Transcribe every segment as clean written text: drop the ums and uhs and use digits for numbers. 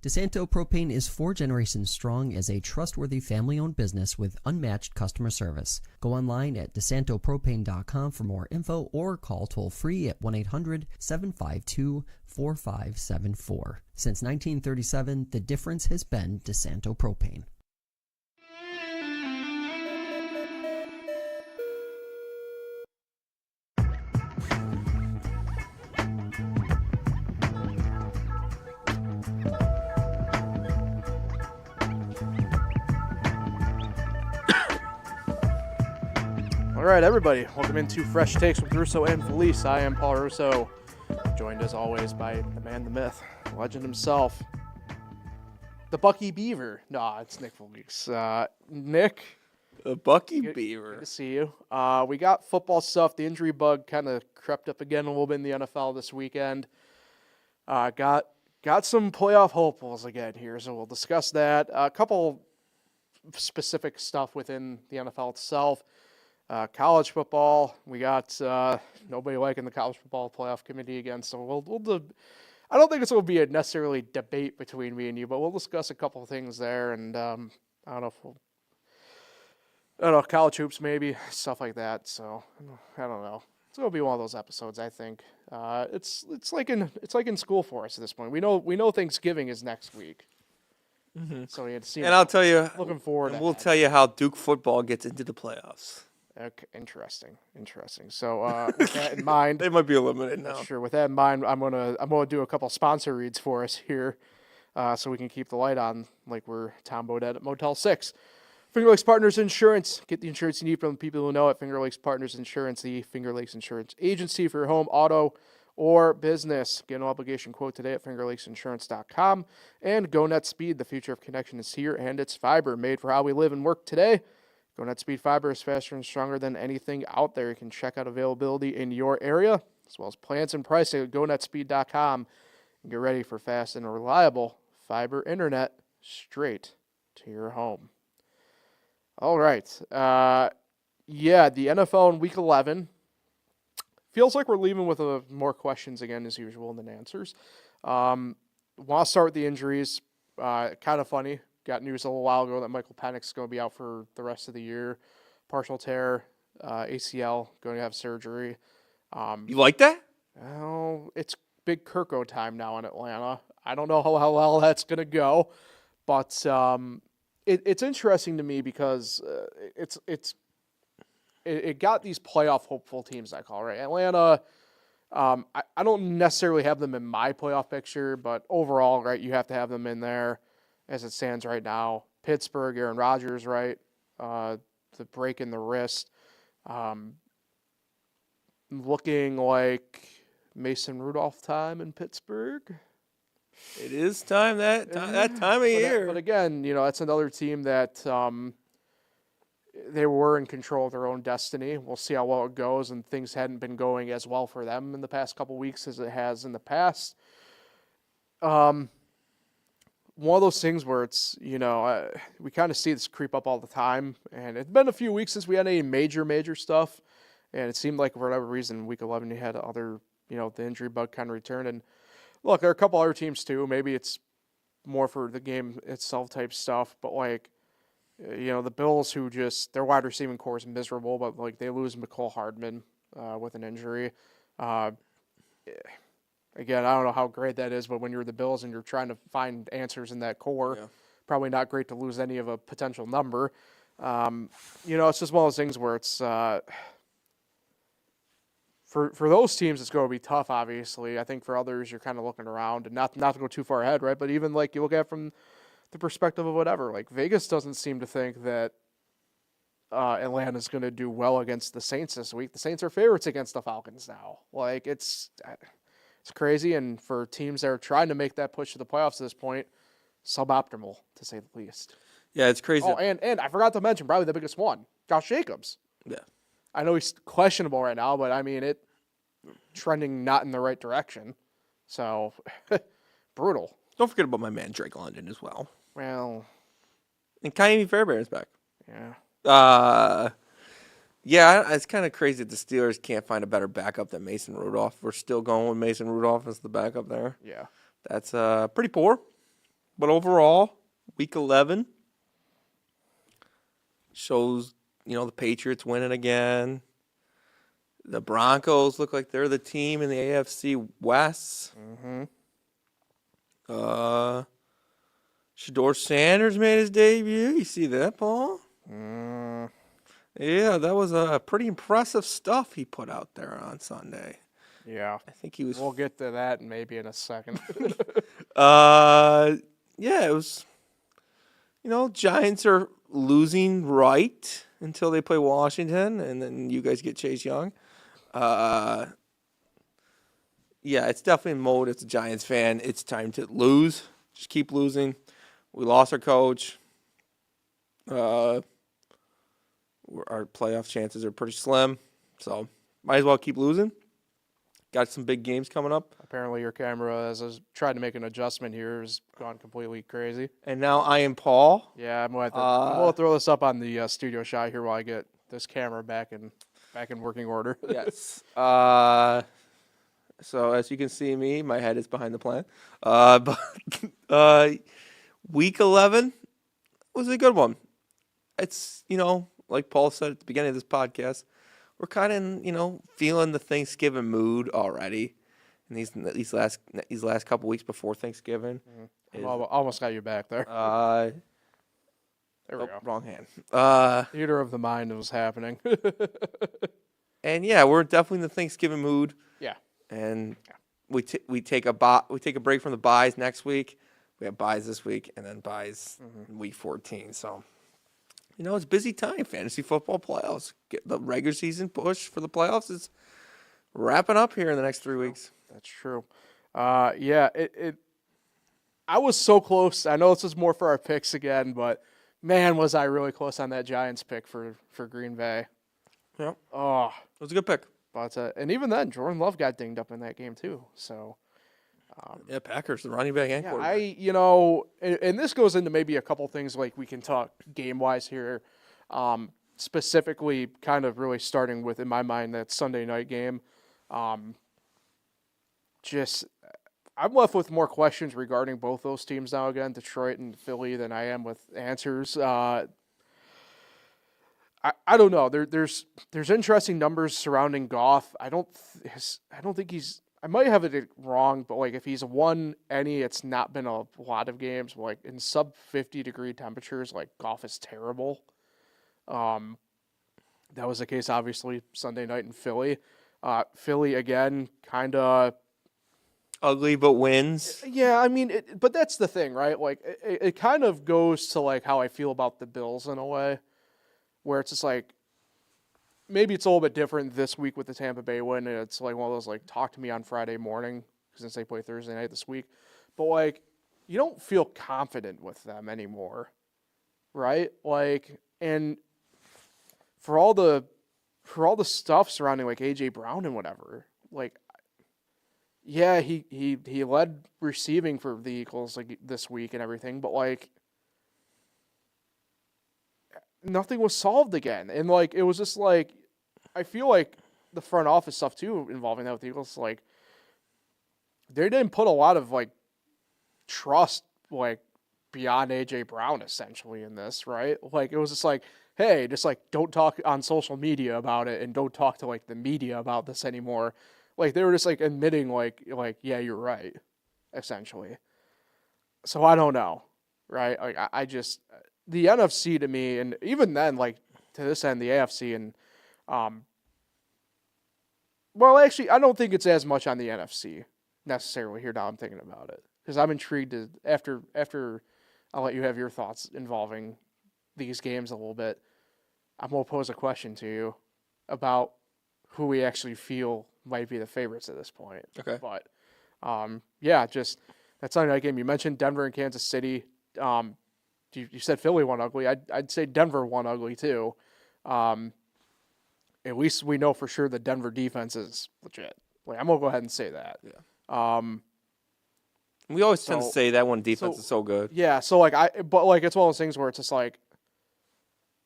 DeSanto Propane is 4 generations strong as a trustworthy family-owned business with unmatched customer service. Go online at DeSantoPropane.com for more info or call toll-free at 1-800-752-4574. Since 1937, the difference has been DeSanto Propane. All right, everybody, welcome into Fresh Takes with Russo and Felice. I am Paul Russo, joined as always by the man, the myth, the legend himself, the Bucky Beaver. No, it's Nick Felice. Nick. The Bucky Beaver. Good to see you. We got football stuff. The injury bug kind of crept up again a little bit in the NFL this weekend. Got some playoff hopefuls again here, so we'll discuss that. A couple specific stuff within the NFL itself. College football, we got nobody liking the college football playoff committee again, so we'll I don't think it's going to be a necessarily debate between me and you, but we'll discuss a couple of things there, and I don't know, college hoops maybe, stuff like that. So I don't know. It's going to be one of those episodes, I think. It's like in school for us at this point. We know Thanksgiving is next week. Mm-hmm. So we had to see. And I'll tell you, looking forward. And we'll tell you how Duke football gets into the playoffs. Okay, interesting. So with that in mind, they might be eliminated now. Sure. With that in mind, I'm gonna do a couple sponsor reads for us here, so we can keep the light on like we're Tom Bodette at Motel 6. Finger Lakes Partners Insurance. Get the insurance you need from the people who know it. Finger Lakes Partners Insurance, the Finger Lakes Insurance agency for your home, auto, or business. Get an obligation quote today at fingerlakesinsurance.com. And GoNet Speed. The future of connection is here, and it's fiber made for how we live and work today. GoNet Speed Fiber is faster and stronger than anything out there. You can check out availability in your area, as well as plans and pricing at GoNetSpeed.com. And get ready for fast and reliable fiber internet straight to your home. All right. The NFL in Week 11. Feels like we're leaving with more questions again as usual than answers. Want to start with the injuries. Kind of funny. Got news a little while ago that Michael Penix is going to be out for the rest of the year. Partial tear, ACL, going to have surgery. You like that? Well, it's big Kirko time now in Atlanta. I don't know how well that's going to go, but it's interesting to me because it got these playoff hopeful teams, I call, right? Atlanta, I don't necessarily have them in my playoff picture, but overall, right, you have to have them in there. As it stands right now, Pittsburgh, Aaron Rodgers, right? The break in the wrist. Looking like Mason Rudolph time in Pittsburgh. It is time that time of year. But again, that's another team that they were in control of their own destiny. We'll see how well it goes, and things hadn't been going as well for them in the past couple weeks as it has in the past. One of those things where it's, we kind of see this creep up all the time, and it's been a few weeks since we had any major stuff, and it seemed like for whatever reason, Week 11, you had other, the injury bug kind of return. And look, there are a couple other teams too. Maybe it's more for the game itself type stuff, but the Bills who their wide receiving core is miserable, but they lose McCole Hardman with an injury. Again, I don't know how great that is, but when you're the Bills and you're trying to find answers in that core, probably not great to lose any of a potential number. It's just one of those things where it's for those teams, it's going to be tough, obviously. I think for others, you're kind of looking around, and not to go too far ahead, right? But even you look at it from the perspective of whatever, Vegas doesn't seem to think that Atlanta's going to do well against the Saints this week. The Saints are favorites against the Falcons now. It's crazy, and for teams that are trying to make that push to the playoffs at this point, suboptimal, to say the least. Yeah, it's crazy. Oh, and I forgot to mention probably the biggest one, Josh Jacobs. Yeah. I know he's questionable right now, but, it trending not in the right direction. So, brutal. Don't forget about my man Drake London as well. Well. And Kyrie Fairbairn's back. Yeah. Yeah, it's kind of crazy that the Steelers can't find a better backup than Mason Rudolph. We're still going with Mason Rudolph as the backup there. Yeah. That's pretty poor. But overall, week 11 shows, the Patriots winning again. The Broncos look like they're the team in the AFC West. Mm-hmm. Shador Sanders made his debut. You see that, Paul? Mm. Yeah, that was pretty impressive stuff he put out there on Sunday. Yeah. I think he was. We'll get to that maybe in a second. Yeah, it was. Giants are losing right until they play Washington, and then you guys get Chase Young. Yeah, it's definitely in mode. As a Giants fan, it's time to lose. Just keep losing. We lost our coach. Our playoff chances are pretty slim, so might as well keep losing. Got some big games coming up. Apparently your camera, as I was trying to make an adjustment here, has gone completely crazy. And now I am Paul. Yeah, I'm going to throw this up on the studio shot here while I get this camera back in working order. Yes. So as you can see me, my head is behind the plan. But week 11 was a good one. It's, like Paul said at the beginning of this podcast, we're kind of, feeling the Thanksgiving mood already. In these last couple weeks before Thanksgiving. Almost got you back there. There we go. Wrong hand. Theater of the mind was happening. And yeah, we're definitely in the Thanksgiving mood. Yeah. And we take a break from the buys next week. We have buys this week and then buys in week 14. So, it's a busy time. Fantasy football playoffs. Get the regular season push for the playoffs is wrapping up here in the next 3 weeks. That's true. Yeah, I was so close. I know this is more for our picks again, but man, was I really close on that Giants pick for Green Bay. Yeah. Oh, It was a good pick. but and even then, Jordan Love got dinged up in that game too. So Yeah, Packers, the running back and yeah, quarterback. and this goes into maybe a couple things like we can talk game wise here. Specifically, kind of really starting with, in my mind, that Sunday night game. I'm left with more questions regarding both those teams now again, Detroit and Philly, than I am with answers. I don't know. There's interesting numbers surrounding Goff. I don't think he's. I might have it wrong, but like if he's won any, it's not been a lot of games. Like in sub 50-degree temperatures, like Goff is terrible. That was the case obviously Sunday night in Philly. Philly again, kind of Ugly but wins. Yeah, I mean, but that's the thing, right? Like, it kind of goes to like how I feel about the Bills in a way, where it's just like maybe it's a little bit different this week with the Tampa Bay win, and it's like one of those like talk to me on Friday morning since they play Thursday night this week, but like you don't feel confident with them anymore, right? Like, and for all the stuff surrounding like AJ Brown and whatever, like. Yeah, he led receiving for the Eagles like this week and everything, but like nothing was solved again. And like it was just like I feel like the front office stuff too involving that with the Eagles, like they didn't put a lot of like trust like beyond AJ Brown essentially in this, right? Like it was just like, hey, just like don't talk on social media about it and don't talk to like the media about this anymore. Like, they were just, like, admitting, like, yeah, you're right, essentially. So, I don't know, right? Like, I just, the NFC to me, and even then, like, to this end, the AFC, and, well, actually, I don't think it's as much on the NFC, necessarily, here now I'm thinking about it. Because I'm intrigued to, after I'll let you have your thoughts involving these games a little bit, I'm going to pose a question to you about who we actually feel might be the favorites at this point. Okay. But, yeah, just that Sunday night game. You mentioned Denver and Kansas City. You said Philly won ugly. I'd say Denver won ugly too. At least we know for sure the Denver defense is legit. Like, I'm going to go ahead and say that. Yeah. We always tend to say that one defense is so good. Yeah, so like but like it's one of those things where it's just like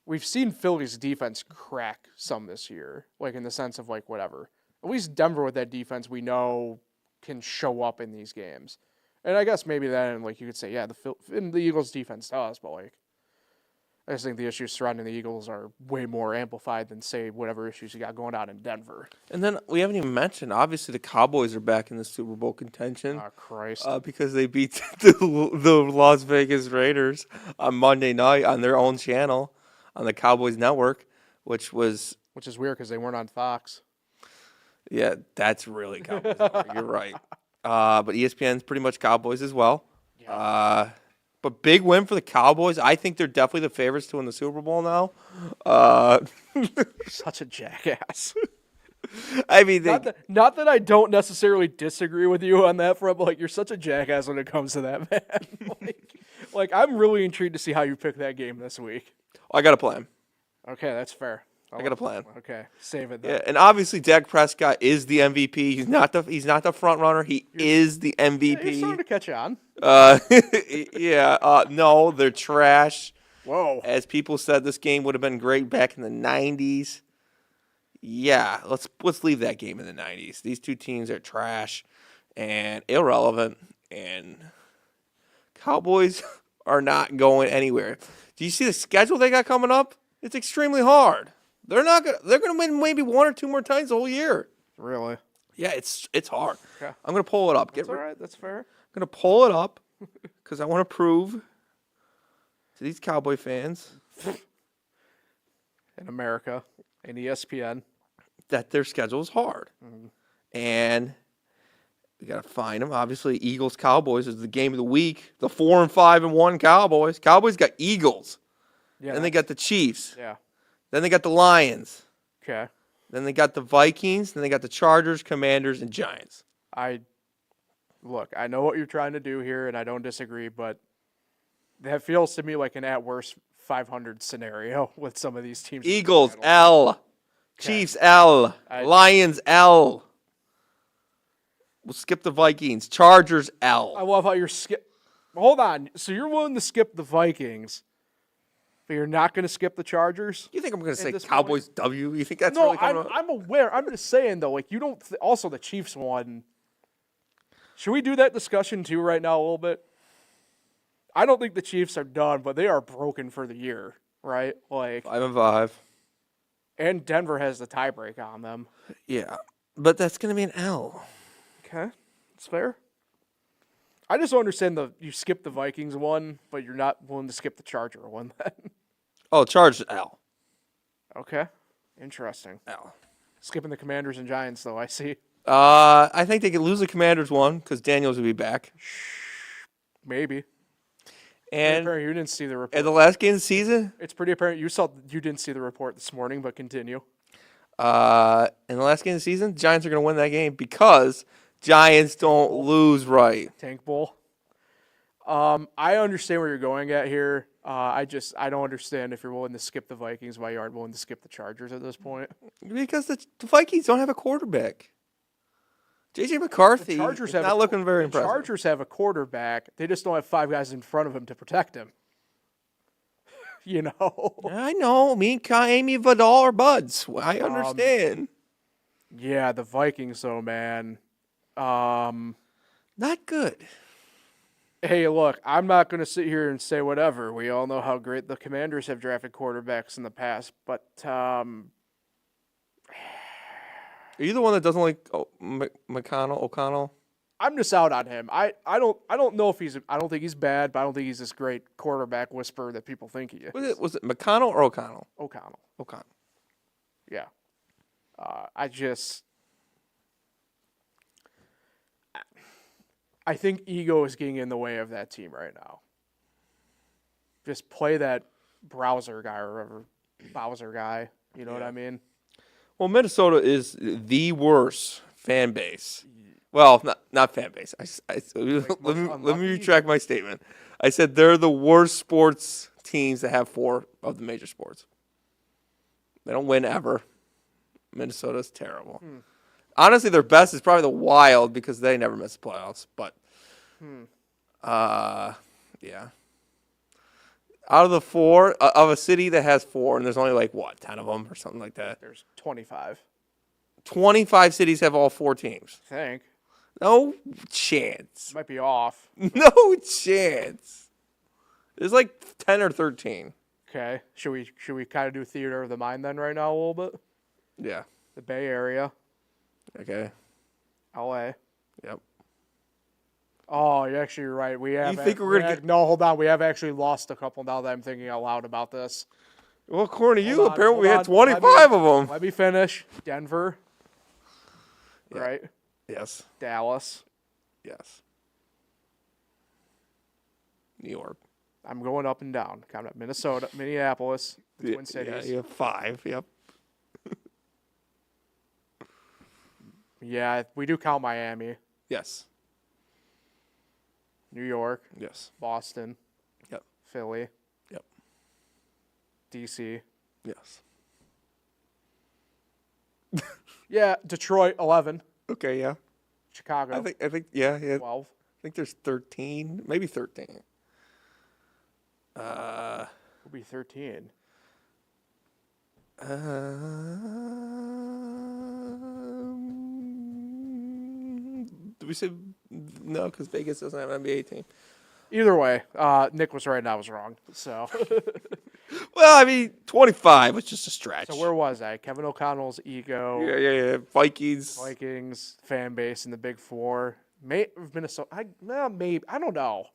we've seen Philly's defense crack some this year, like in the sense of like whatever. At least Denver with that defense we know can show up in these games. And I guess maybe then, like, you could say, yeah, the Eagles' defense does, but, like, I just think the issues surrounding the Eagles are way more amplified than, say, whatever issues you got going on in Denver. And then we haven't even mentioned, obviously, the Cowboys are back in the Super Bowl contention. Oh, Christ. Because they beat the Las Vegas Raiders on Monday night on their own channel on the Cowboys Network, which is weird because they weren't on Fox. Yeah, that's really Cowboys. You're right. But ESPN's pretty much Cowboys as well. Yeah. But big win for the Cowboys. I think they're definitely the favorites to win the Super Bowl now. Such a jackass. I mean, not that I don't necessarily disagree with you on that front, but like, you're such a jackass when it comes to that, man. like I'm really intrigued to see how you pick that game this week. I got a plan. Okay, that's fair. I got a plan. Okay, save it then. Yeah, and obviously Dak Prescott is the MVP. He's not the front runner. He is the MVP. Yeah, you're starting to catch on. No, they're trash. Whoa. As people said, this game would have been great back in the 90s. Yeah, let's leave that game in the 90s. These two teams are trash and irrelevant, and Cowboys are not going anywhere. Do you see the schedule they got coming up? It's extremely hard. They're gonna win maybe one or two more times the whole year. Really? Yeah, it's hard. Okay. I'm gonna pull it up. That's all right. That's fair. I'm gonna pull it up because I want to prove to these Cowboy fans in America, in ESPN, that their schedule is hard, and we gotta find them. Obviously, Eagles Cowboys is the game of the week. The 4-5-1 Cowboys. Cowboys got Eagles. Yeah. Then they got the Chiefs. Yeah. Then they got the Lions. Okay. Then they got the Vikings. Then they got the Chargers, Commanders, and Giants. I know what you're trying to do here, and I don't disagree, but that feels to me like an at-worst 500 scenario with some of these teams. Eagles, L. Okay. Chiefs, L. Lions, L. We'll skip the Vikings. Chargers, L. I love how you're Hold on. So you're willing to skip the Vikings, but you're not going to skip the Chargers? You think I'm going to say Cowboys point? W? You think that's no, really coming up? I'm aware. I'm just saying, though, like, you don't also the Chiefs won. Should we do that discussion, too, right now a little bit? I don't think the Chiefs are done, but they are broken for the year, right? Like 5-5. And Denver has the tiebreak on them. Yeah, but that's going to be an L. Okay, that's fair. I just don't understand you skip the Vikings one, but you're not willing to skip the Charger one then. Oh, Chargers, L. Okay, interesting. L. Skipping the Commanders and Giants, though, I see. I think they could lose the Commanders one because Daniels will be back. Maybe. And you didn't see the report. At the last game of the season? It's pretty apparent you didn't see the report this morning, but continue. In the last game of the season, Giants are going to win that game because Giants don't lose right. Tank Bowl. I understand where you're going at here. I don't understand if you're willing to skip the Vikings, why you aren't willing to skip the Chargers at this point. Because the Vikings don't have a quarterback. J.J. McCarthy is not looking very impressive. The Chargers have a quarterback. They just don't have five guys in front of him to protect him. You know? I know. Me and Amy Vidal are buds. I understand. Yeah, the Vikings, though, man. Not good. Hey, look, I'm not going to sit here and say whatever. We all know how great the Commanders have drafted quarterbacks in the past, but are you the one that doesn't like O'Connell? I'm just out on him. I don't know if I don't think he's bad, but I don't think he's this great quarterback whisperer that people think he is. Was it McConnell or O'Connell? O'Connell. Yeah. I think ego is getting in the way of that team right now. Just play that Bowser guy. You know what I mean? Well, Minnesota is the worst fan base. Well, not fan base. Let me retract my statement. I said they're the worst sports teams that have 4 of the major sports. They don't win ever. Minnesota's terrible. Honestly, their best is probably the Wild because they never miss the playoffs. But, yeah. Out of the 4, of a city that has 4, and there's only 10 of them or something like that. There's 25. 25 cities have all 4 teams. I think. No chance. Might be off. No chance. It's like 10 or 13. Okay. Should we kind of do theater of the mind then right now a little bit? Yeah. The Bay Area, Okay. LA. Yep. Oh, you're actually right. We have. You think we're gonna get? No, hold on. We have actually lost a couple now that I'm thinking out loud about this. Well, according to you, Hold on, apparently we hold had on. 25 of them. Let me finish. Denver. Yeah. Right. Yes. Dallas. Yes. New York. I'm going up and down. Count up Minnesota, Minneapolis, the Twin Cities. Yeah, you have 5. Yep. Yeah, we do count Miami, Yes. New York, Yes. Boston, Yep. Philly, Yep. DC. Yes. Yeah, Detroit 11, Okay. Yeah. Chicago I think. Yeah. 12. I think there's 13, maybe 13. Will be 13. Did we say no? Because Vegas doesn't have an NBA team. Either way, Nick was right and I was wrong. So, Well, I mean, 25 was just a stretch. so where was I? Kevin O'Connell's ego, Yeah. Vikings. Vikings fan base in the Big Four, Minnesota. Maybe I don't know.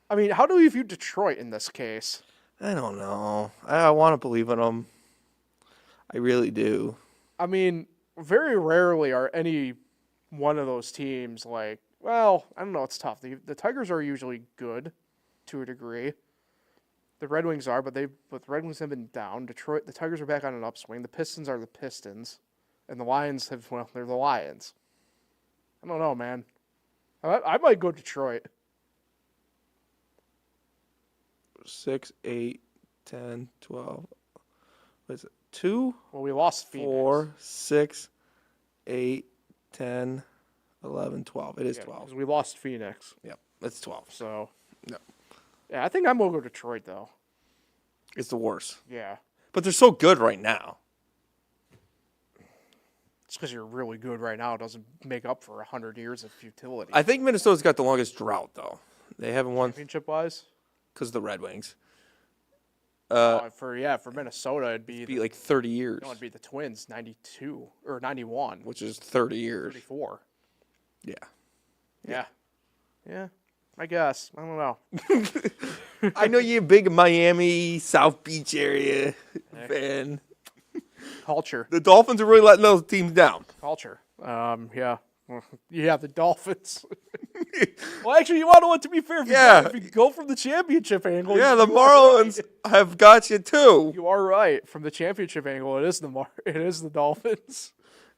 I mean, how do we view Detroit in this case? I don't know. I want to believe in them. I really do. I mean, very rarely are any one of those teams like, well, I don't know. It's tough. The Tigers are usually good to a degree. The Red Wings are, but the Red Wings have been down. Detroit, the Tigers are back on an upswing. The Pistons are the Pistons, and the Lions they're the Lions. I don't know, man. I might go Detroit. 6, 8, 10, 12. What is it? 2, Well, we lost Phoenix. 4, 6, 8, 10, 11, 12. It is Yeah, 12. 'cause we lost Phoenix. Yep, it's 12. So, No. yeah, I think I'm going to go Detroit, though. It's the worst. Yeah. But they're so good right now. It's because you're really good right now. It doesn't make up for 100 years of futility. I think Minnesota's got the longest drought, though. They haven't won Championship-wise? because of the Red Wings. For Minnesota, it'd be, Be like 30 years, it'd be the Twins, 92 or 91, which is 30 years. 34. Yeah. Yeah. I guess. I don't know. I know you're a big Miami, South Beach area fan. Culture. The Dolphins are really letting those teams down. Culture. Yeah. Yeah, the Dolphins. Well, actually, you want to know what, to be fair, if you go from the championship angle. Yeah, the you are Marlins right. have got you too. You are right. From the championship angle, it is the Dolphins.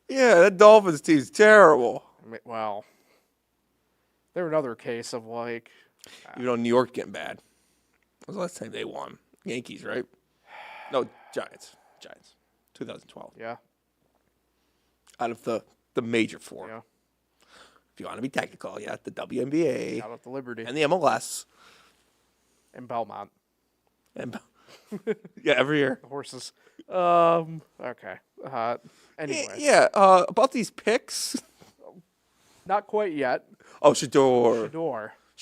Yeah, that Dolphins team's terrible. Well, they're another case of like. Even though New York's getting bad. When was the last time they won? Yankees, right? No, Giants. 2012. Yeah. Out of the major 4. Yeah. If you want to be technical, yeah, the WNBA Shout out to Liberty and the MLS. and Belmont. And yeah, every year. The horses. Okay. Anyway. Yeah, about these picks. Not quite yet. Oh, Shador. We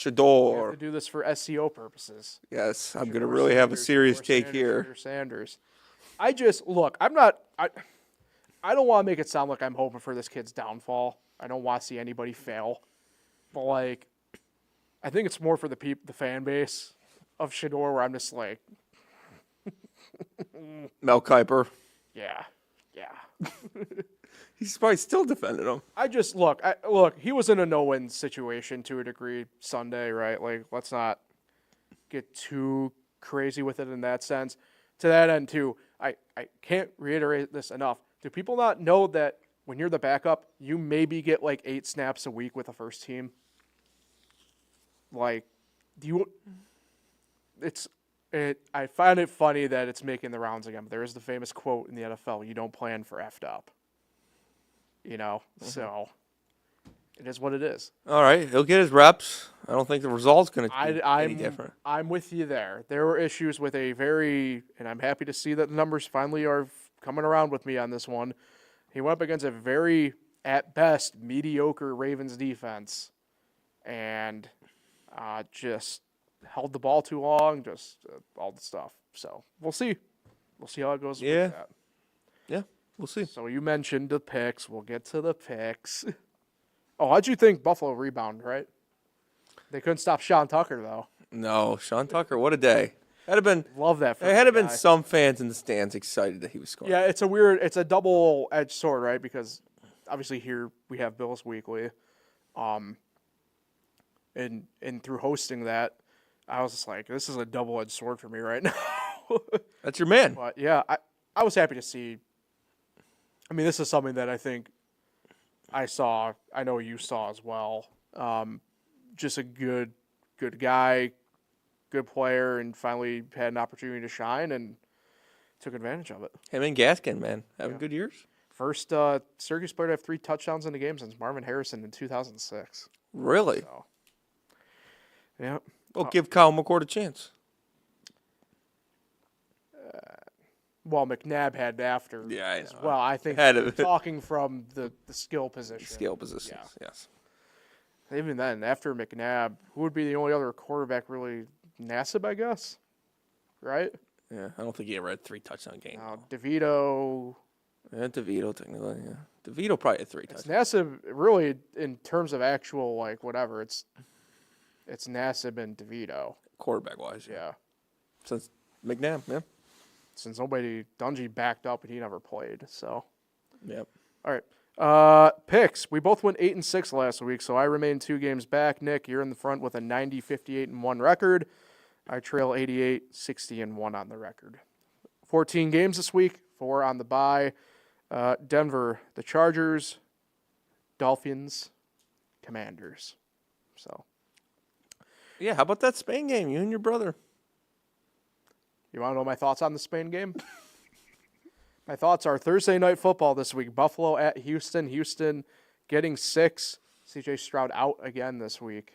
have to do this for SEO purposes. Yes, I'm going to really have a serious take here. Sanders. I just, look, I don't want to make it sound like I'm hoping for this kid's downfall. I don't want to see anybody fail. But, like, I think it's more for the fan base of Shador where I'm just like, Mel Kiper. yeah. He's probably still defending him. I just, look, he was in a no-win situation to a degree Sunday, right? Like, let's not get too crazy with it in that sense. To that end, too, I can't reiterate this enough. Do people not know that when you're the backup, you maybe get like 8 snaps a week with the first team? Like, I find it funny that it's making the rounds again, but there is the famous quote in the NFL, you don't plan for effed up. So it is what it is. All right, he'll get his reps. I don't think the result's going to be any different. I'm with you there. There were issues with and I'm happy to see that the numbers finally are coming around with me on this one. He went up against a very at best, mediocre Ravens defense, and just held the ball too long, just all the stuff. So we'll see. We'll see how it goes Yeah. with that. Yeah, we'll see. So you mentioned the picks. We'll get to the picks. Oh, how'd you think Buffalo rebound, right? They couldn't stop Sean Tucker, though. No, Sean Tucker, what a day. Love that for There had that been guy. some fans in the stands excited that he was scoring. Yeah, it's a double-edged sword, right? Because obviously here we have Bills Weekly. And through hosting that, I was just like, this is a double-edged sword for me right now. That's your man. But yeah, I was happy to see. I mean, this is something that I think I saw. I know you saw as well. Just a good guy, good player, and finally had an opportunity to shine and took advantage of it. Him and Gaskin, man, having good years. First Syracuse player to have 3 touchdowns in a game since Marvin Harrison in 2006. Really? So, yeah. Well, give Kyle McCord a chance. Well, McNabb had after. Yeah, I as know. well. I think Had to- talking from the skill position. Skill positions, Yeah. yes. Even then, after McNabb, who would be the only other quarterback really? Nassib, I guess. Right? Yeah, I don't think he ever had 3 touchdown games. DeVito. Yeah, DeVito, technically, yeah. DeVito probably had 3 It's touchdowns. Nassib, really, in terms of actual, like, whatever, it's Nassib and DeVito. Quarterback-wise, Yeah. Since McNabb, yeah. Since Dungy backed up and he never played, so. Yep. All right. Picks. We both went 8-6 last week, so I remain 2 games back. Nick, you're in the front with a 90-58-1 record. I trail 88-60-1 on the record. 14 games this week, 4 on the bye. Denver, the Chargers, Dolphins, Commanders. So, Yeah, how about that Spain game, you and your brother? you want to know my thoughts on the Spain game? My thoughts are Thursday night football this week. Buffalo at Houston. Houston getting 6. CJ Stroud out again this week.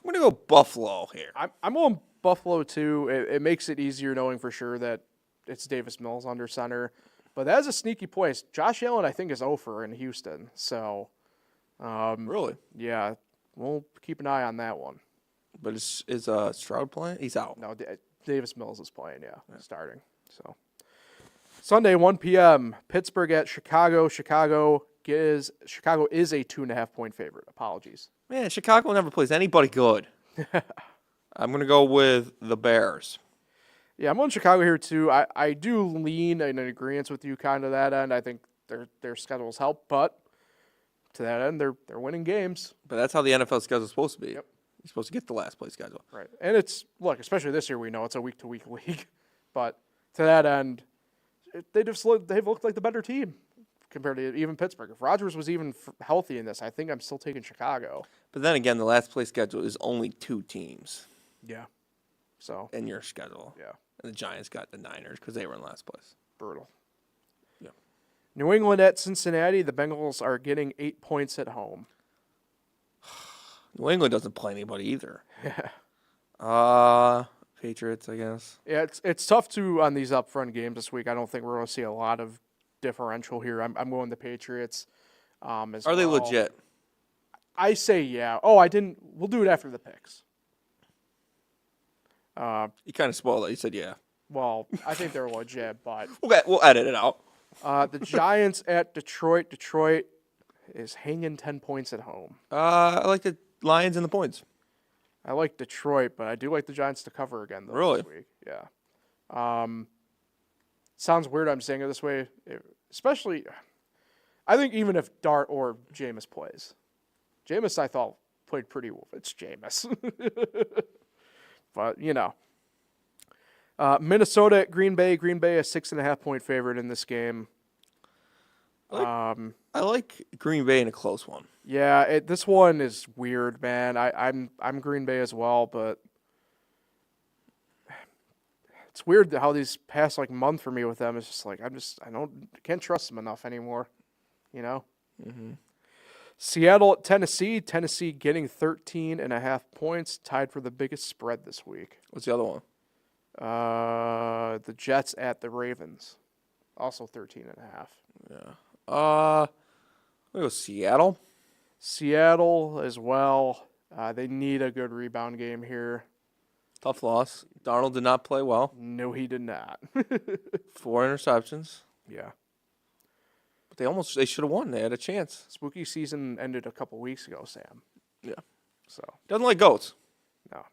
I'm going to go Buffalo here. I'm on Buffalo too. It makes it easier knowing for sure that it's Davis Mills under center. But that is a sneaky place. Josh Allen, I think, is over in Houston. So, Really? yeah, we'll keep an eye on that one. But is Stroud playing? He's out. No, Davis Mills is playing, starting. So, Sunday, 1 p.m., Pittsburgh at Chicago. Chicago is a 2.5-point favorite. Apologies. Man, Chicago never plays anybody good. I'm going to go with the Bears. Yeah, I'm on Chicago here too. I do lean in agreement with you kind of that end. I think their schedules help, but to that end, they're winning games. But that's how the NFL schedule is supposed to be. Yep. You're supposed to get the last place schedule. Right. And it's, look, especially this year, we know it's a week-to-week league. But to that end, they've looked like the better team compared to even Pittsburgh. If Rodgers was even healthy in this, I think I'm still taking Chicago. But then again, the last place schedule is only 2 teams Yeah. So, in your schedule. yeah, And the Giants got the Niners because they were in last place. brutal. Yeah. New England at Cincinnati. The Bengals are getting 8 points at home. New England doesn't play anybody either. Patriots, I guess. Yeah, it's tough to on these upfront games this week. I don't think we're going to see a lot of differential here. I'm going the Patriots. As Are they well. legit? I say yeah. Oh, I didn't. We'll do it after the picks. You kind of spoiled it. You said yeah. Well, I think they're legit, but Okay, we'll edit it out. the Giants at Detroit. Detroit is hanging 10 points at home. I like the Lions and the points. I like Detroit, but I do like the Giants to cover again though Really? this week. Yeah. Sounds weird I'm saying it this way, especially I think even if Dart or Jameis plays. Jameis I thought played pretty well. It's Jameis. But, Minnesota at Green Bay. Green Bay a 6.5-point favorite in this game. I like Green Bay in a close one. Yeah, this one is weird, man. I'm Green Bay as well, but it's weird how these past month for me with them is just I can't trust them enough anymore, Mm-hmm. Seattle at Tennessee. Tennessee getting 13.5 points, tied for the biggest spread this week. What's the other one? The Jets at the Ravens, also 13.5. Yeah. I'm going to go Seattle. Seattle as well. They need a good rebound game here. Tough loss. Darnold did not play well. No, he did not. 4 interceptions. Yeah. But they should have won. They had a chance. Spooky season ended a couple weeks ago, Sam. Yeah. So, Doesn't like goats. no.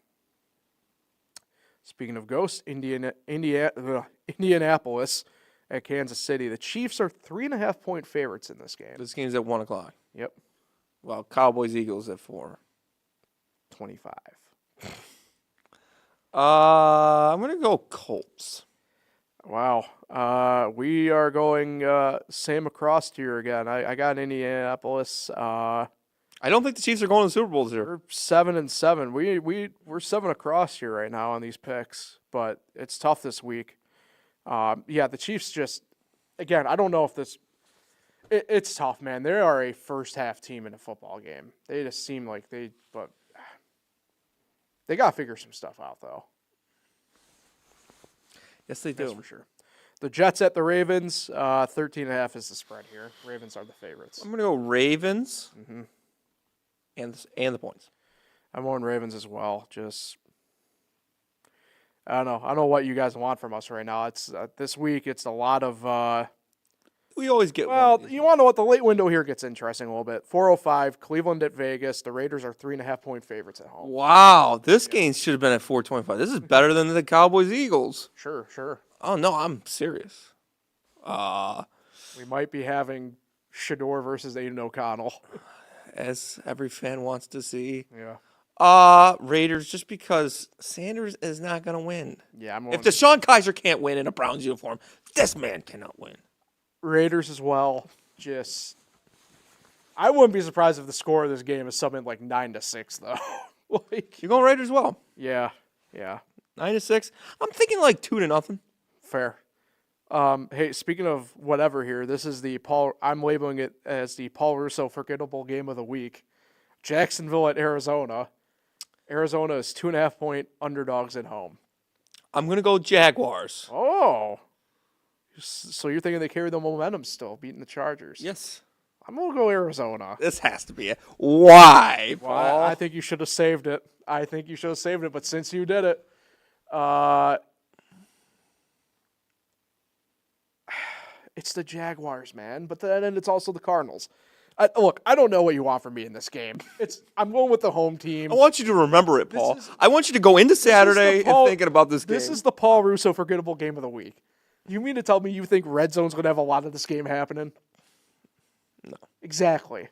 Speaking of ghosts, Indianapolis at Kansas City. The Chiefs are 3.5-point favorites in this game. This game's at 1 o'clock. Yep. Well, Cowboys Eagles at 4. 25. I'm gonna go Colts. Wow. We are going same across here again. I got Indianapolis. I don't think the Chiefs are going to the Super Bowl this year. We're 7-7. We're 7 across here right now on these picks, but it's tough this week. The Chiefs just, again, I don't know if this. It's tough, man. They are a first half team in a football game. They just seem like but they got to figure some stuff out though. Yes, they do. That's for sure. The Jets at the Ravens, 13.5 is the spread here. Ravens are the favorites. I'm gonna go Ravens. And the points. I'm going Ravens as well. Just, I don't know. I don't know what you guys want from us right now. It's this week. It's a lot of. We always get. Well, you want to know what the late window here gets interesting a little bit. 4:05, Cleveland at Vegas. The Raiders are 3.5-point favorites at home. Wow, this game should have been at 4:25. This is better than the Cowboys Eagles. Sure. Oh no, I'm serious. We might be having Shador versus Aiden O'Connell. As every fan wants to see. Yeah. Raiders, just because Sanders is not going to win. Yeah, I'm If going Deshaun Kaiser can't win in a Browns uniform, this man cannot win. Raiders as well. Just, I wouldn't be surprised if the score of this game is something like 9-6, though. You're going Raiders as well. Yeah. 9-6. I'm thinking like 2-0. Fair. Hey, speaking of whatever here, this is I'm labeling it as the Paul Russo forgettable game of the week. Jacksonville at Arizona. Arizona is 2.5-point underdogs at home. I'm going to go Jaguars. Oh. So you're thinking they carry the momentum still, beating the Chargers? Yes. I'm going to go Arizona. This has to be it. Why, Paul? Well, I think you should have saved it. But since you did it, it's the Jaguars, man. But then it's also the Cardinals. Look, I don't know what you want from me in this game. I'm going with the home team. I want you to remember it, Paul. I want you to go into Saturday and thinking about this game. This is the Paul Russo forgettable game of the week. You mean to tell me you think Red Zone's going to have a lot of this game happening? No. Exactly.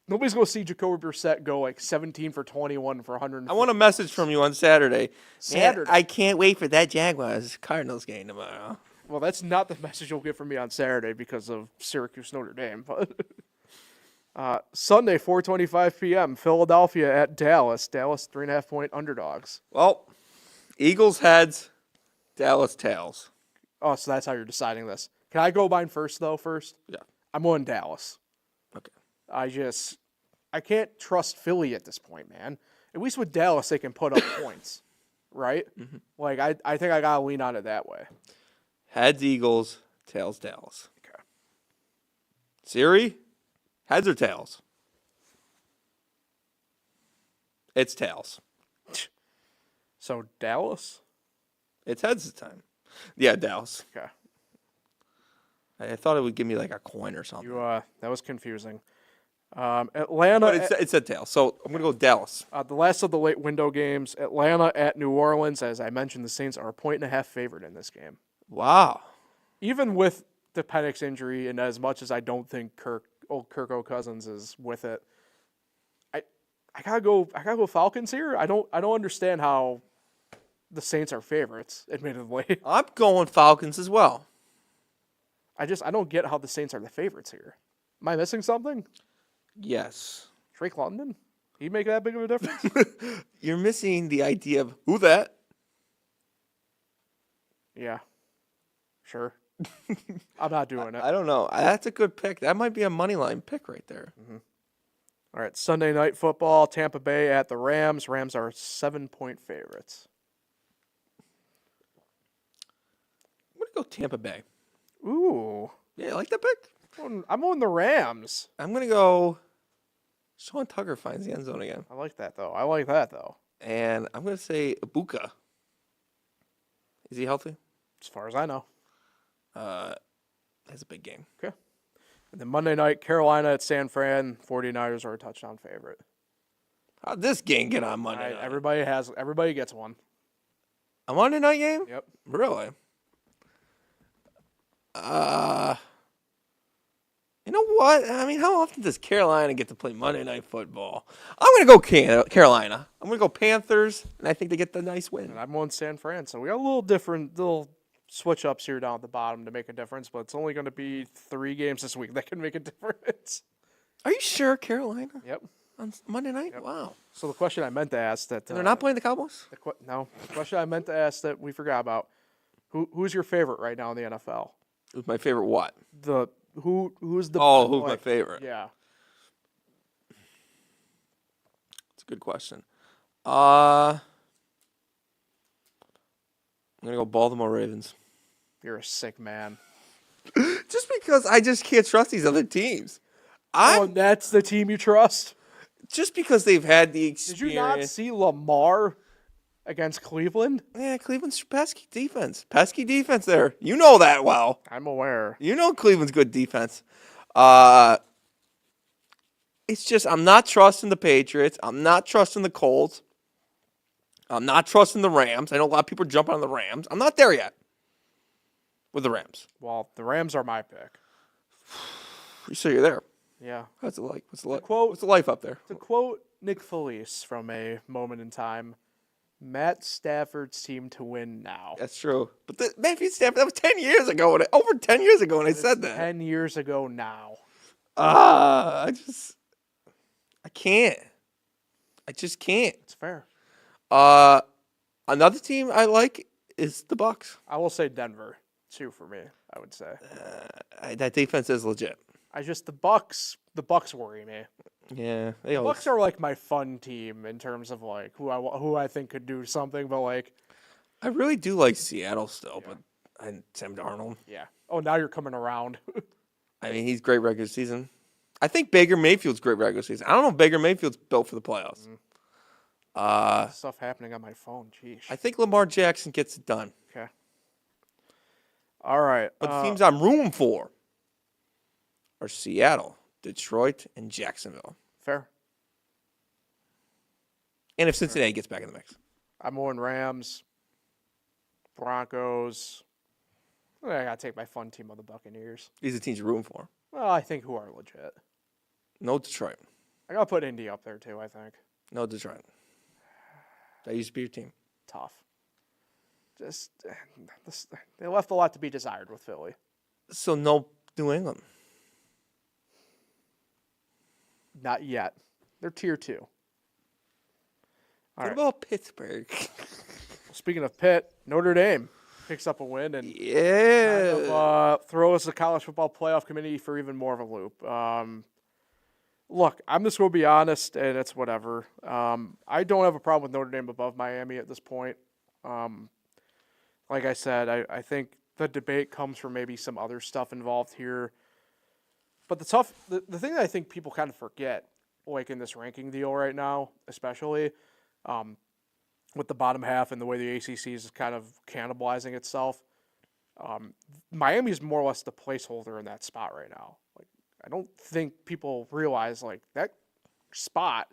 Nobody's going to see Jacoby Brissett go like 17 for 21 for 100. I want a message from you on Saturday. Saturday. Man, I can't wait for that Jaguars Cardinals game tomorrow. Well, that's not the message you'll get from me on Saturday because of Syracuse Notre Dame. But Sunday, 4:25 p.m., Philadelphia at Dallas. Dallas 3.5-point underdogs. Well, Eagles heads, Dallas tails. Oh, so that's how you're deciding this. Can I go mine first, though, Yeah. I'm going Dallas. Okay. I can't trust Philly at this point, man. At least with Dallas, they can put up points, right? Mm-hmm. Like, I think I got to lean on it that way. Heads Eagles, tails Dallas. Okay. Siri, heads or tails? It's tails. So, Dallas? It's heads this time. Yeah, Dallas. Okay. I thought it would give me like a coin or something. That was confusing. Atlanta. But it said tails, so I'm going to go Dallas. The last of the late window games, Atlanta at New Orleans. As I mentioned, the Saints are a 1.5 favorite in this game. Wow. Even with the Penix injury, and as much as I don't think Kirk Cousins is with it, I gotta go Falcons here. I don't understand how the Saints are favorites, admittedly. I'm going Falcons as well. I don't get how the Saints are the favorites here. Am I missing something? Yes. Drake London? He make that big of a difference? You're missing the idea of who that? Yeah. Sure. I'm not doing it. I don't know. That's a good pick. That might be a money line pick right there. Mm-hmm. All right, Sunday Night Football, Tampa Bay at the Rams. Rams are 7-point favorites. I'm going to go Tampa Bay. Ooh. Yeah, I like that pick. I'm on the Rams. I'm going to go Sean Tucker finds the end zone again. I like that, though. And I'm going to say Ibuka. Is he healthy? As far as I know. That's a big game. Okay. And then Monday night, Carolina at San Fran. 49ers are a touchdown favorite. How'd this game get on Monday night? Everybody gets one. A Monday night game? Yep. Really? You know what? I mean, how often does Carolina get to play Monday Night Football? I'm going to go Carolina. I'm going to go Panthers, and I think they get the nice win. And I'm on San Fran, so we got a little different little switch-ups here down at the bottom to make a difference, but it's only going to be 3 games this week that can make a difference. Are you sure Carolina? Yep. On Monday night? Yep. Wow. So the question I meant to ask that... And they're not playing the Cowboys? No. The question I meant to ask that we forgot about, who's your favorite right now in the NFL? Who's my favorite what? Who's the... Who's my favorite? Yeah. It's a good question. I'm going to go Baltimore Ravens. You're a sick man. Just because I just can't trust these other teams. That's the team you trust? Just because they've had the experience. Did you not see Lamar against Cleveland? Yeah, Cleveland's pesky defense. Pesky defense there. You know that well. I'm aware. You know Cleveland's good defense. It's just I'm not trusting the Patriots. I'm not trusting the Colts. I'm not trusting the Rams. I know a lot of people are jumping on the Rams. I'm not there yet with the Rams. Well, the Rams are my pick. So you're there. Yeah. What's it like? What's the quote- What's the life up there? To quote Nick Felice from A Moment in Time, Matt Stafford's team to win now. That's true. But Matthew Stafford, that was 10 years ago. Over 10 years ago when I said that. 10 years ago now. I can't. I just can't. It's fair. Another team I like is the Bucks. I will say Denver, too, for me, I would say. That defense is legit. The Bucks worry me. Yeah, The Bucks are like my fun team in terms of like who I think could do something, but like I really do like Seattle still, but Sam Darnold. yeah. Oh, now you're coming around. I mean, he's great regular season. I think Baker Mayfield's great regular season. I don't know if Baker Mayfield's built for the playoffs. Stuff happening on my phone. Jeez. I think Lamar Jackson gets it done. Okay. All right. But the teams I'm rooting for are Seattle, Detroit, and Jacksonville. Fair. And if Cincinnati gets back in the mix. I'm on Rams, Broncos. I gotta take my fun team of the Buccaneers. These are the teams you're rooting for. Well, I think who are legit. No Detroit. I gotta put Indy up there too. I think No Detroit. That used to be your team. tough. Just they left a lot to be desired with Philly. So no New England. Not yet. They're tier 2. All What right. about Pittsburgh? Speaking of Pitt, Notre Dame picks up a win and Yeah. kind of, throws the college football playoff committee for even more of a loop. Look, I'm just going to be honest, and it's whatever. I don't have a problem with Notre Dame above Miami at this point. Like I said, I think the debate comes from maybe some other stuff involved here. But the thing that I think people kind of forget, like in this ranking deal right now, especially with the bottom half and the way the ACC is kind of cannibalizing itself, Miami's more or less the placeholder in that spot right now. Like, I don't think people realize like that spot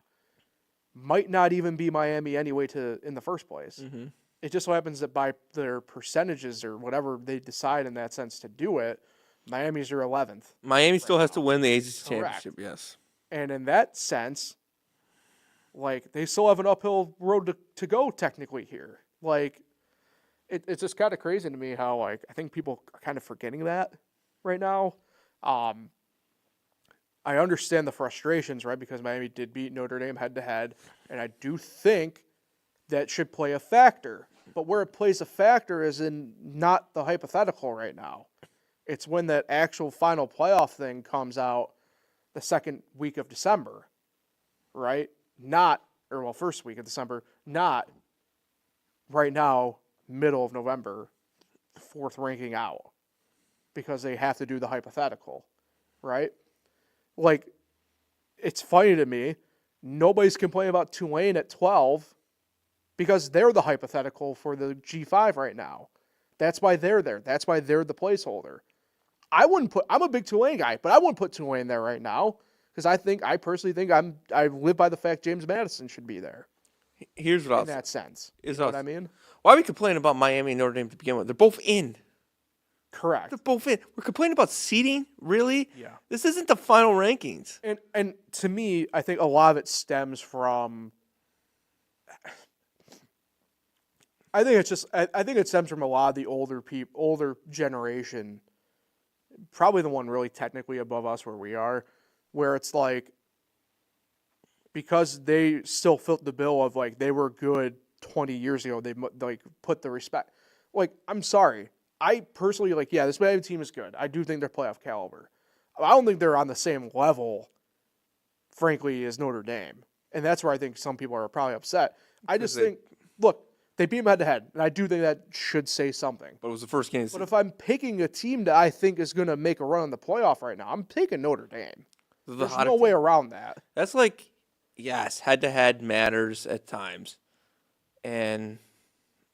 might not even be Miami anyway in the first place. Mm-hmm. It just so happens that by their percentages or whatever they decide in that sense to do it, Miami's your 11th. Miami still has to win the ACC Correct. championship, yes. And in that sense, like, they still have an uphill road to go technically here. Like, it's just kind of crazy to me how, like, I think people are kind of forgetting that right now. I understand the frustrations, right, because Miami did beat Notre Dame head-to-head, and I do think that should play a factor. But where it plays a factor is in not the hypothetical right now. It's when that actual final playoff thing comes out the second week of December, right? First week of December, not right now, middle of November, 4th ranking out, because they have to do the hypothetical. right? Like, it's funny to me. Nobody's complaining about Tulane at 12 because they're the hypothetical for the G5 right now. That's why they're there. That's why they're the placeholder. I'm a big Tulane guy, but I wouldn't put Tulane there right now because I personally think I live by the fact James Madison should be there. Here's what in that sense. You know what I mean? Why are we complaining about Miami and Notre Dame to begin with? They're both in. Correct. They're both in. We're complaining about seeding? Really? Yeah. This isn't the final rankings. And to me, I think a lot of it stems from I think it stems from a lot of the older generation, probably the one really technically above us where we are, where it's like because they still fit the bill of like they were good 20 years ago, they like put the respect. Like, I'm sorry. I personally this Miami team is good. I do think they're playoff caliber. I don't think they're on the same level, frankly, as Notre Dame. And that's where I think some people are probably upset. I just think, look, they beat them head-to-head, and I do think that should say something. But it was the first game. But if I'm picking a team that I think is going to make a run in the playoff right now, I'm taking Notre Dame. There's no way around that. That's like, yes, head-to-head matters at times. And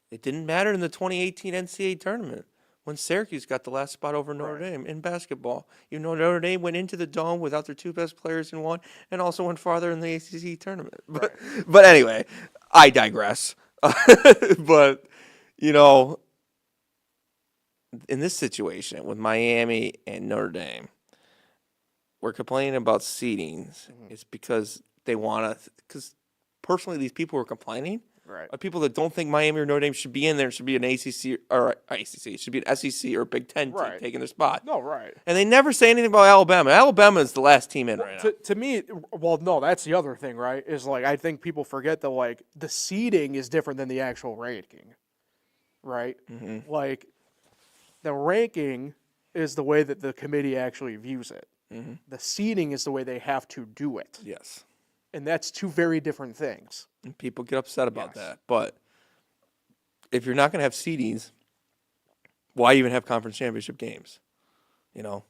it didn't matter in the 2018 NCAA tournament when Syracuse got the last spot over Notre Dame in basketball. You know, Notre Dame went into the Dome without their two best players and won, and also went farther in the ACC tournament. But anyway, I digress. But, you know, in this situation with Miami and Notre Dame, we're complaining about seedings. It's because they want to, because personally these people who are complaining are people that don't think Miami or Notre Dame should be in there. It should be an ACC or ACC. It should be an SEC or Big Ten team taking their spot. No, right. And they never say anything about Alabama. Alabama is the last team in right now. To me, well, no, that's the other thing, right? Is like I think people forget that like the seeding is different than the actual ranking, right? Mm-hmm. Like the ranking is the way that the committee actually views it. Mm-hmm. The seeding is the way they have to do it. Yes. And that's two very different things. And people get upset about that. But if you're not going to have seedings, why even have conference championship games? You know?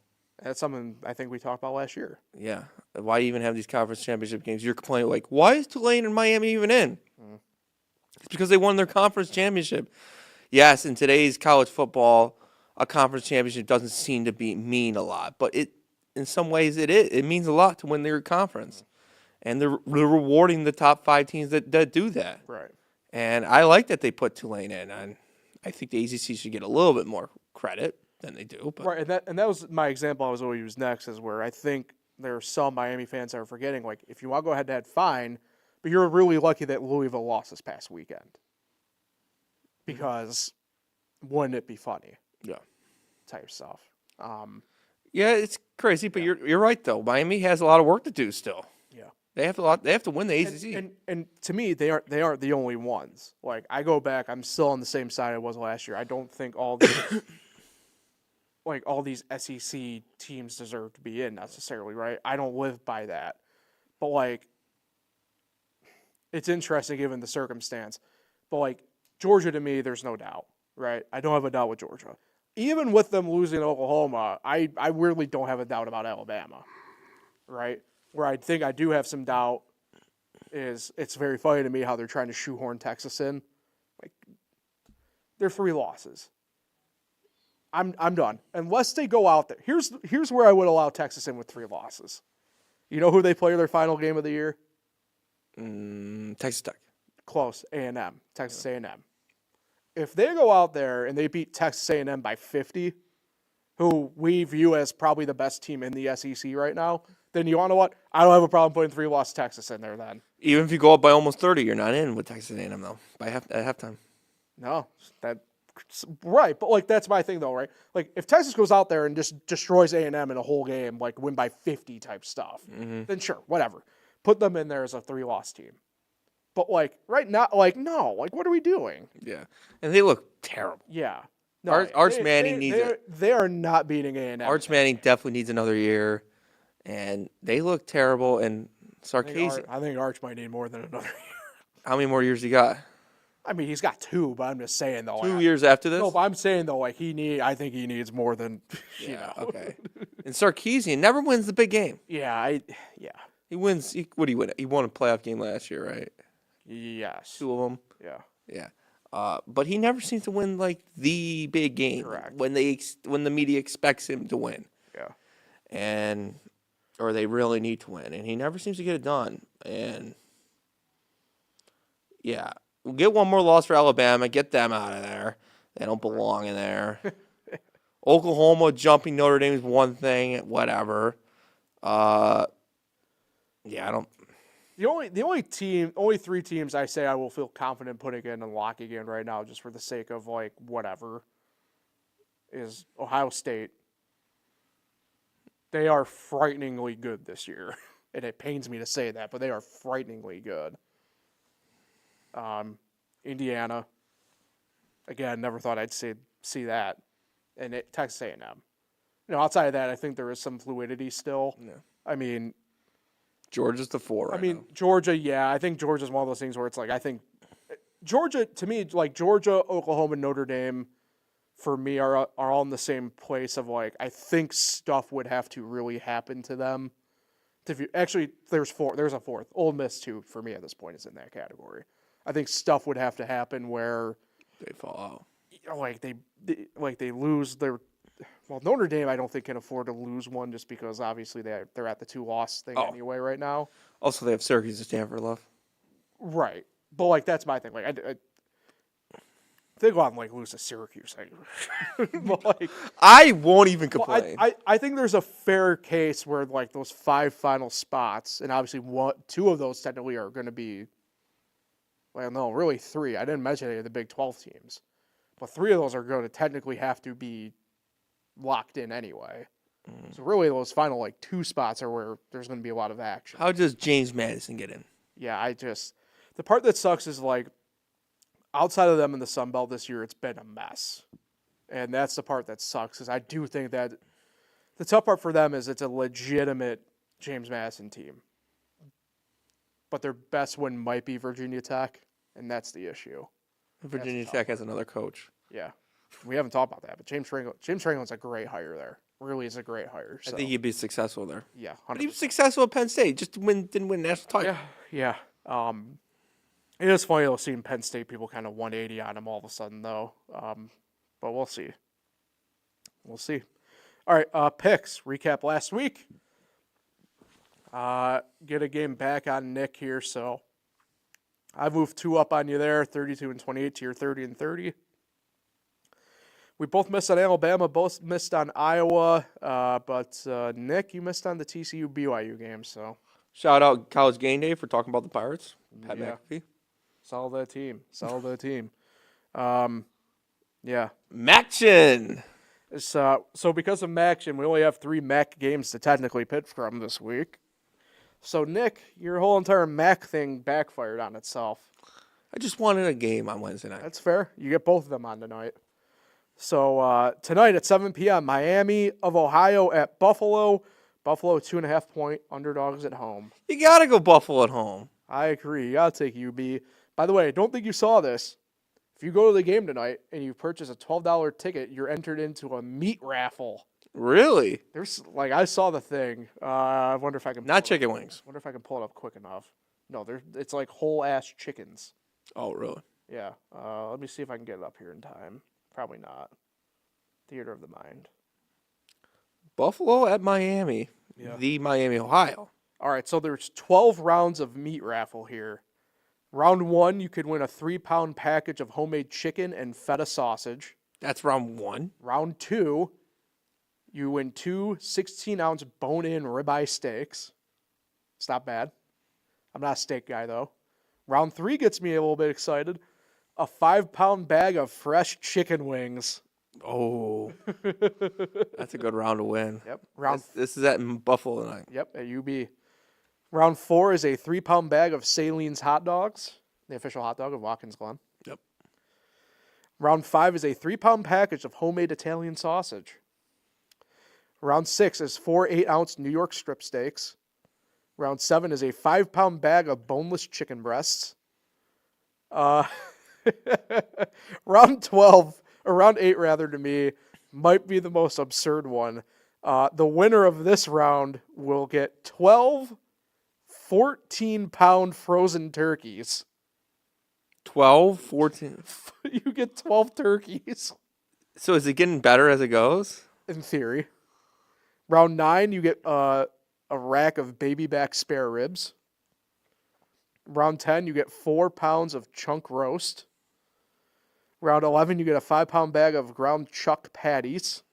That's something I think we talked about last year. Yeah. Why even have these conference championship games? You're complaining, like, why is Tulane and Miami even in? It's because they won their conference championship. Yes, in today's college football, a conference championship doesn't seem to mean a lot. But in some ways it is. It means a lot to win their conference. And they're rewarding the top 5 teams that do that. Right. And I like that they put Tulane in. And I think the ACC should get a little bit more credit than they do. But. Right, and that was my example I was going to use next, is where I think there are some Miami fans that are forgetting, like, if you want to go ahead, fine, but you're really lucky that Louisville lost this past weekend. Because wouldn't it be funny? Yeah. Type stuff. Yeah, it's crazy, but you're right, though. Miami has a lot of work to do still. Yeah. They have to win the ACC. And to me, they aren't the only ones. Like, I go back, I'm still on the same side I was last year. I don't think all these SEC teams deserve to be in necessarily, right? I don't live by that. But like, it's interesting given the circumstance. But like, Georgia to me, there's no doubt, right? I don't have a doubt with Georgia. Even with them losing Oklahoma, I weirdly don't have a doubt about Alabama, right? Where I think I do have some doubt is it's very funny to me how they're trying to shoehorn Texas in. Like, they're 3 losses. I'm done. Unless they go out there. Here's where I would allow Texas in with 3 losses. You know who they play their final game of the year? Texas Tech. Close. A&M. Texas A&M. If they go out there and they beat Texas A&M by 50, who we view as probably the best team in the SEC right now, then you want to know what? I don't have a problem putting 3-loss Texas in there then. Even if you go up by almost 30, you're not in with Texas A&M, though, at halftime. No. Right, but like that's my thing though, right? Like if Texas goes out there and just destroys A&M in a whole game, like win by 50 type stuff, then sure, whatever. Put them in there as a 3-loss team. But like right now, like no, like what are we doing? Yeah, and they look terrible. Yeah, no, Arch Manning needs it. They are not beating A&M. Arch Manning definitely needs another year, and they look terrible. And Sarkisian, I think Arch might need more than another year. How many more years he got? I mean, he's got 2, but I'm just saying though. 2 years after this? No, but I'm saying though, like I think he needs more than Okay. And Sarkisian never wins the big game. Yeah, He wins. What do you win? He won a playoff game last year, right? Yes. 2 of them. Yeah. Yeah. But he never seems to win like the big game. Correct. When the media expects him to win. Yeah. Or they really need to win, and he never seems to get it done. And yeah, we'll get one more loss for Alabama. Get them out of there. They don't belong in there. Oklahoma jumping Notre Dame is one thing. Whatever. Yeah, I don't. The only 3 teams I say I will feel confident putting in and locking in right now, just for the sake of like whatever, is Ohio State. They are frighteningly good this year, and it pains me to say that, but they are frighteningly good. Indiana, again, never thought I'd see that, and Texas A&M. Outside of that, I think there is some fluidity still. Yeah. I mean, Georgia's the 4 right now. Georgia, yeah. I think Georgia's one of those things where it's like, I think Georgia, to me, like Georgia, Oklahoma, Notre Dame, for me, are all in the same place of like, I think stuff would have to really happen to them. Actually, there's a 4th. Ole Miss, too, for me at this point, is in that category. I think stuff would have to happen where They fall out. Like they lose their. Well, Notre Dame, I don't think can afford to lose one just because obviously they're at the 2-loss thing anyway right now. Also, they have Syracuse and Stanford left. Right, but like that's my thing. Like they go out and like lose to Syracuse. But, like, I won't even complain. I think there's a fair case where like those 5 final spots, and obviously 2 of those technically are going to be. Well, no, really 3. I didn't mention any of the Big 12 teams, but 3 of those are going to technically have to be locked in anyway. So really, those final like 2 spots are where there's going to be a lot of action. How does James Madison get in? Yeah, the part that sucks is like outside of them in the Sun Belt this year, it's been a mess, and that's the part that sucks. Because I do think that the tough part for them is it's a legitimate James Madison team, but their best win might be Virginia Tech, and that's the issue. Virginia Tech has another coach. Yeah, we haven't talked about that, but James Franklin's a great hire there. Really is a great hire. So. I think he'd be successful there. Yeah, 100%. But he was successul at Penn State. Just didn't win national title. Yeah. It is funny though seeing Penn State people kind of 180 on him all of a sudden though. But we'll see. All right, picks. Recap last week. Get a game back on Nick here. So I've moved 2 up on you there, 32 and 28 to your 30 and 30. We both missed on Alabama, both missed on Iowa, but Nick, you missed on the TCU BYU game. So Shout out College Game Day for talking about the Pirates. Pat McAfee. Solid that team. Yeah. Maction. So because of Maction, we only have 3 MAC games to technically pick from this week. So Nick, your whole entire MAC thing backfired on itself. I just wanted a game on Wednesday night. That's fair. You get both of them on tonight. So tonight at 7 p.m., Miami of Ohio at Buffalo. Buffalo 2.5-point underdogs at home. You got to go Buffalo at home. I agree. You got to take UB. By the way, I don't think you saw this. If you go to the game tonight and you purchase a $12 ticket, you're entered into a meat raffle. Really? There's I saw the thing. I wonder if I can. Not chicken wings. Wonder if I can pull it up quick enough. No, it's like whole ass chickens. Oh, really? Yeah. Let me see if I can get it up here in time. Probably not. Theater of the mind. Buffalo at Miami. Yeah. The Miami, Ohio. All right, so there's 12 rounds of meat raffle here. Round 1, you could win a 3-pound package of homemade chicken and feta sausage. That's round 1. Round 2, you win 2 16-ounce bone-in ribeye steaks. It's not bad. I'm not a steak guy, though. Round 3 gets me a little bit excited. A 5-pound bag of fresh chicken wings. Oh, that's a good round to win. Yep. This is at Buffalo tonight. Yep, at UB. Round 4 is a 3-pound bag of Saleen's hot dogs, the official hot dog of Watkins Glen. Yep. Round 5 is a 3-pound package of homemade Italian sausage. Round 6 is 4 8-ounce New York strip steaks. Round 7 is a 5-pound bag of boneless chicken breasts. Round 12, or round 8 rather, to me, might be the most absurd one. The winner of this round will get 12 14-pound frozen turkeys. 12, 14. You get 12 turkeys, So is it getting better as it goes? in theory. Round 9, you get a rack of baby back spare ribs. Round 10, you get 4 pounds of chunk roast. Round 11, you get a 5-pound bag of ground chuck patties.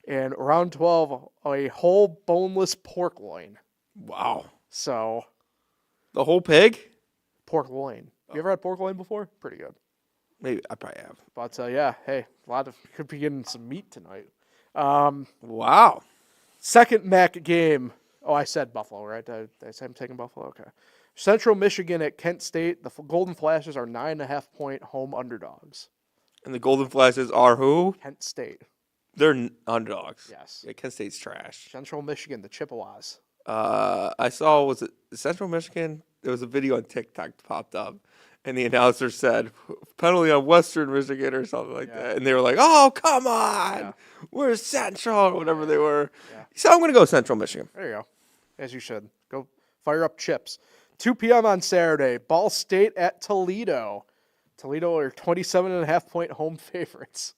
And round 12, a whole boneless pork loin. Wow. So, The whole pig? pork loin. You ever had pork loin before? Pretty good. Maybe I probably have. But yeah, hey, could be getting some meat tonight. Wow. Second MAC game. Oh, I said Buffalo, right? Did I say I'm taking Buffalo? Okay. Central Michigan at Kent State. The Golden Flashes are 9.5-point home underdogs. And the Golden Flashes are who? Kent State. They're underdogs. Yes. Yeah, Kent State's trash. Central Michigan, the Chippewas. I saw, was it Central Michigan? There was a video on TikTok that popped up, and the announcer said, penalty on Western Michigan or something like that. And they were like, oh, come on. Yeah. We're Central, or whatever they were. Yeah. So I'm going to go Central Michigan. There you go. As you should. Go fire up chips. 2 p.m. on Saturday. Ball State at Toledo. Toledo are 27.5-point home favorites.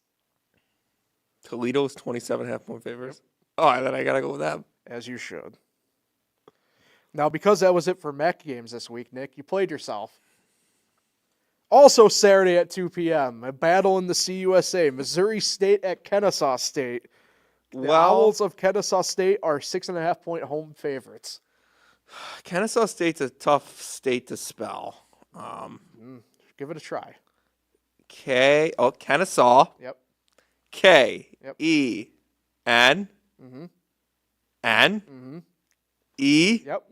Toledo's 27.5-point favorites. Oh, then I got to go with them. As you should. Now, because that was it for MAC games this week, Nick, you played yourself. Also Saturday at 2 p.m., a battle in the CUSA. Missouri State at Kennesaw State. The Owls of Kennesaw State are 6.5-point home favorites. Kennesaw State's a tough state to spell. Give it a try. Kennesaw. Yep. K-E-N. Mm-hmm. N. Mm-hmm. E. Yep.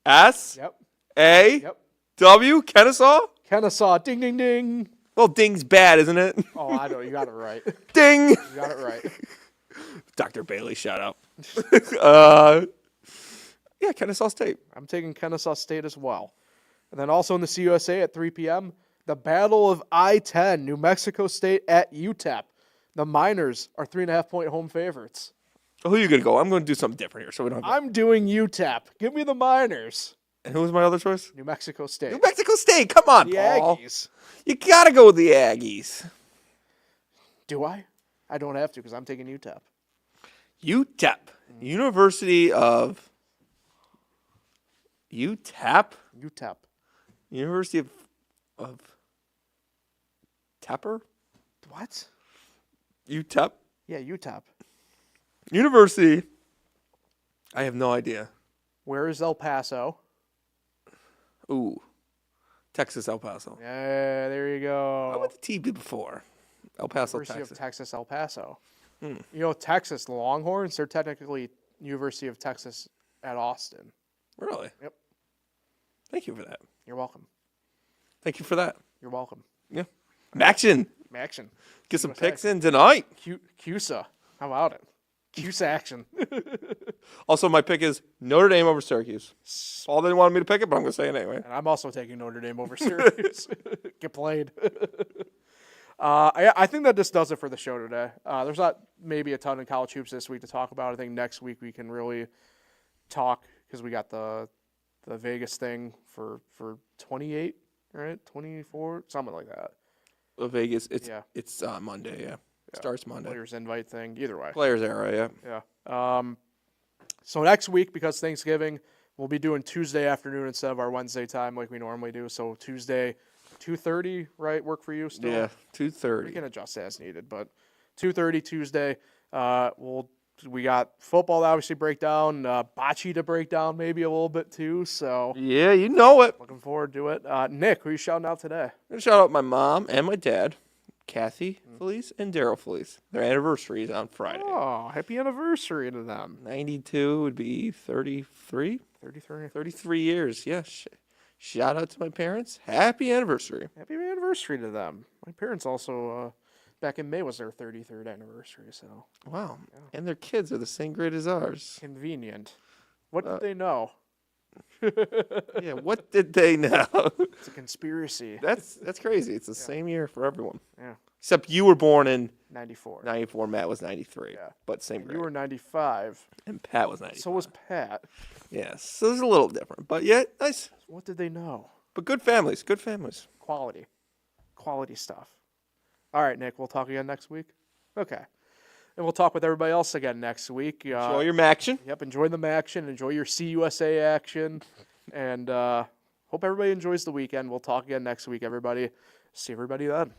S. Yep. A. Yep. W. Kennesaw. Kennesaw. Ding, ding, ding. Well, ding's bad, isn't it? Oh, I know. You got it right. Ding. You got it right. Dr. Bailey, shout out. Yeah, Kennesaw State. I'm taking Kennesaw State as well. And then also in the CUSA at 3 p.m., the Battle of I-10, New Mexico State at UTEP. The Miners are 3.5-point home favorites. Who are you going to go? I'm going to do something different here so we don't have I'm doing UTEP. Give me the Miners. And who was my other choice? New Mexico State. New Mexico State. Come on, The Paul. Aggies. You got to go with the Aggies. Do I? I don't have to because I'm taking UTEP. UTEP. University of... UTEP? UTEP. University of Tepper? What? UTEP? Yeah, UTEP. University. I have no idea. Where is El Paso? Ooh. Texas, El Paso. Yeah, there you I go. went to TB before. El Paso, University Texas. of Texas, El Paso. Hmm. You know, Texas, the Longhorns, they're technically University of Texas at Austin. Really? Yep. Thank you for that. You're welcome. Thank you for that. You're welcome. Yeah. Action. Action. Get some USA. picks in tonight. CUSA. How about it? CUSA action. Also, my pick is Notre Dame over Syracuse. Paul didn't want me to pick it, but I'm going to say it anyway. And I'm also taking Notre Dame over Syracuse. Get played. I think that just does it for the show today. There's not maybe a ton of college hoops this week to talk about. I think next week we can really talk because we got the Vegas thing for 28, right? 24, something like that. Vegas, it's Yeah. Monday, yeah. Starts Monday. Players invite thing. Either way. Players era, yeah. Yeah. So next week, because Thanksgiving, we'll be doing Tuesday afternoon instead of our Wednesday time like we normally do. So Tuesday, 2:30, right? Work for you still? Yeah, We 2:30. can adjust as needed, but 2:30 Tuesday. We got football to obviously break down, bocce to break down maybe a little bit too. So Yeah, you know it. looking forward to it. Nick, who are you shouting out today? I'm going to shout out my mom and my dad, Kathy Felice and Daryl Felice. Their anniversary is on Friday. Oh, happy anniversary to them. 92 would be 33? 33. 33 years, yeah. Shout out to my parents. Happy anniversary. Happy anniversary to them. My parents also, back in May was their 33rd anniversary, so Wow. And their kids are the same grade as ours. convenient. What did they know? Yeah, what did they know? It's a conspiracy. That's crazy. It's the same year for everyone. Yeah. Except you were born in 94. 94, Matt was 93. Yeah. But same And grade. you were 95. And Pat was 95. So was Pat. Yes, so it's a little different. But yeah, nice. What did they know? But good families, good families. Quality. Quality stuff. All right, Nick, we'll talk again next week. Okay. And we'll talk with everybody else again next week. Enjoy your action. Yep, enjoy the action. Enjoy your CUSA action. And hope everybody enjoys the weekend. We'll talk again next week, everybody. See everybody then.